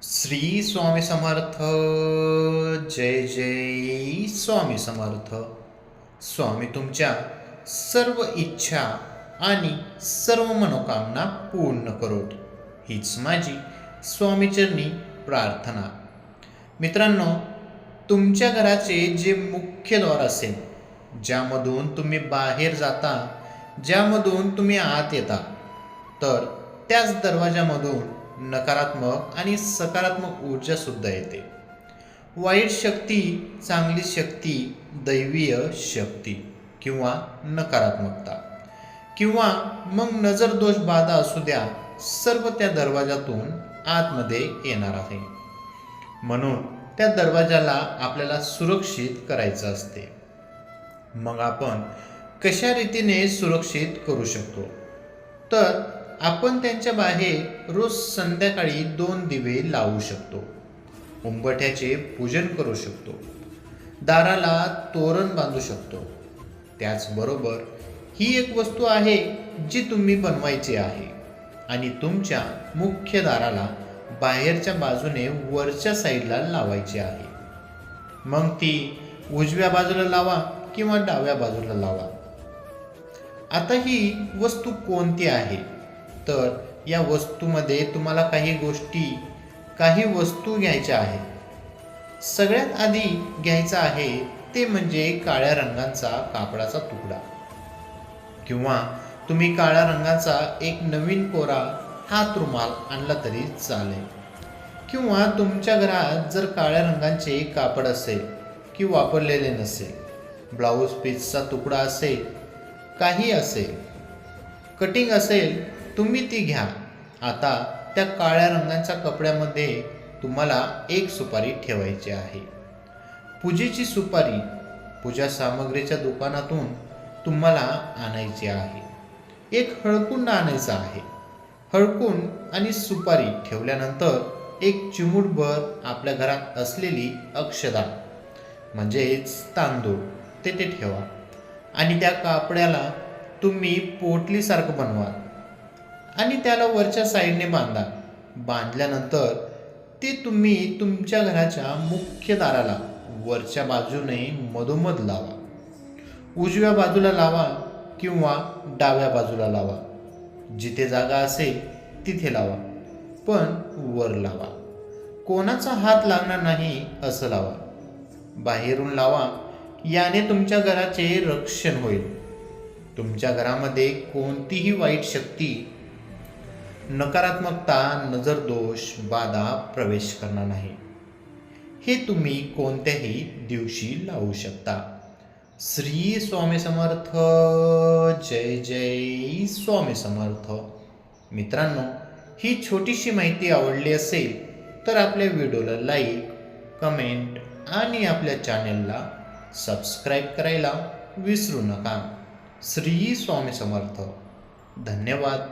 श्री स्वामी समर्थ. जय जय स्वामी समर्थ. स्वामी तुमच्या सर्व इच्छा आणि सर्व मनोकामना पूर्ण करोत, हीच माझी स्वामीचरणी प्रार्थना. मित्रांनो, तुमच्या घराचे जे मुख्य द्वार असेल, ज्यामधून तुम्ही बाहेर जाता, ज्यामधून तुम्ही आत येता, तर त्याच दरवाजामधून नकारात्मक आणि सकारात्मक ऊर्जा सुद्धा येते. वाईट शक्ती, चांगली शक्ती, दैवीय शक्ती किंवा नकारात्मकता किंवा मग नजर दोष बाधा असू द्या, सर्व त्या दरवाजातून आतमध्ये येणार आहे. म्हणून त्या दरवाजाला आपल्याला सुरक्षित करायचं असते. मग आपण कशा रीतीने सुरक्षित करू शकतो? तर आपण त्यांच्या बाहेर रोज संध्याकाळी 2 दिवे लावू शकतो. उंबरठ्याचे पूजन करू शकतो. दाराला तोरण बांधू शकतो. त्याचबरोबर ही एक वस्तू आहे जी तुम्ही बनवायची आहे आणि तुमच्या मुख्य दाराला बाहेरच्या बाजूने वरच्या साईडला लावायची आहे. मग ती उजव्या बाजूला लावा किंवा डाव्या बाजूला लावा. आता ही वस्तू कोणती आहे? तर या वस्तूमध्ये तुम्हाला काही वस्तू घ्यायच्या आहेत. सगळ्यात आधी घ्यायचा आहे ते म्हणजे काळ्या रंगाचा कापडाचा तुकडा, किंवा तुम्ही काळ्या रंगाचा एक नवीन कोरा हात रुमाल आणला तरी चालेल. किंवा तुमच्या घरात जर काळ्या रंगाचे कापड असेल की वापरलेले नसेल, ब्लाऊज पीसचा तुकडा असेल, काही असेल, कटिंग असेल, तुम्ही ती घ्या. आता त्या काळ्या रंगाच्या कपड्यामध्ये तुम्हाला एक सुपारी ठेवायची आहे. पूजेची सुपारी पूजा सामग्रीच्या दुकानातून तुम्हाला आणायची आहे. एक हळकुंड आणायचा आहे. हळकुंड आणि सुपारी ठेवल्यानंतर एक चिमूटभर आपल्या घरात असलेली अक्षता म्हणजेच तांदूळ ते ठेवा आणि त्या कापड्याला तुम्ही पोटलीसारखं बनवा आणि त्याला वरच्या साईडने बांधा. बांधल्यानंतर ते तुम्ही तुमच्या घराच्या मुख्य दाराला वरच्या बाजूने मधोमध लावा. उजव्या बाजूला लावा किंवा डाव्या बाजूला लावा. जिथे जागा असेल तिथे लावा, पण वर लावा. कोणाचा हात लागणार नाही असं लावा. बाहेरून लावा. याने तुमच्या घराचे रक्षण होईल. तुमच्या घरामध्ये कोणतीही वाईट शक्ती, नकारात्मकता, नजरदोष, बाधा प्रवेश करणार नाही. हे तुम्ही कोणत्याही दिवशी लावू शकता. श्री स्वामी समर्थ. जय जय स्वामी समर्थ. मित्रांनो, ही छोटीशी माहिती आवडली असेल तर आपल्या व्हिडिओला लाईक, कमेंट आणि आपल्या चॅनेलला सबस्क्राईब करायला विसरू नका. श्री स्वामी समर्थ. धन्यवाद.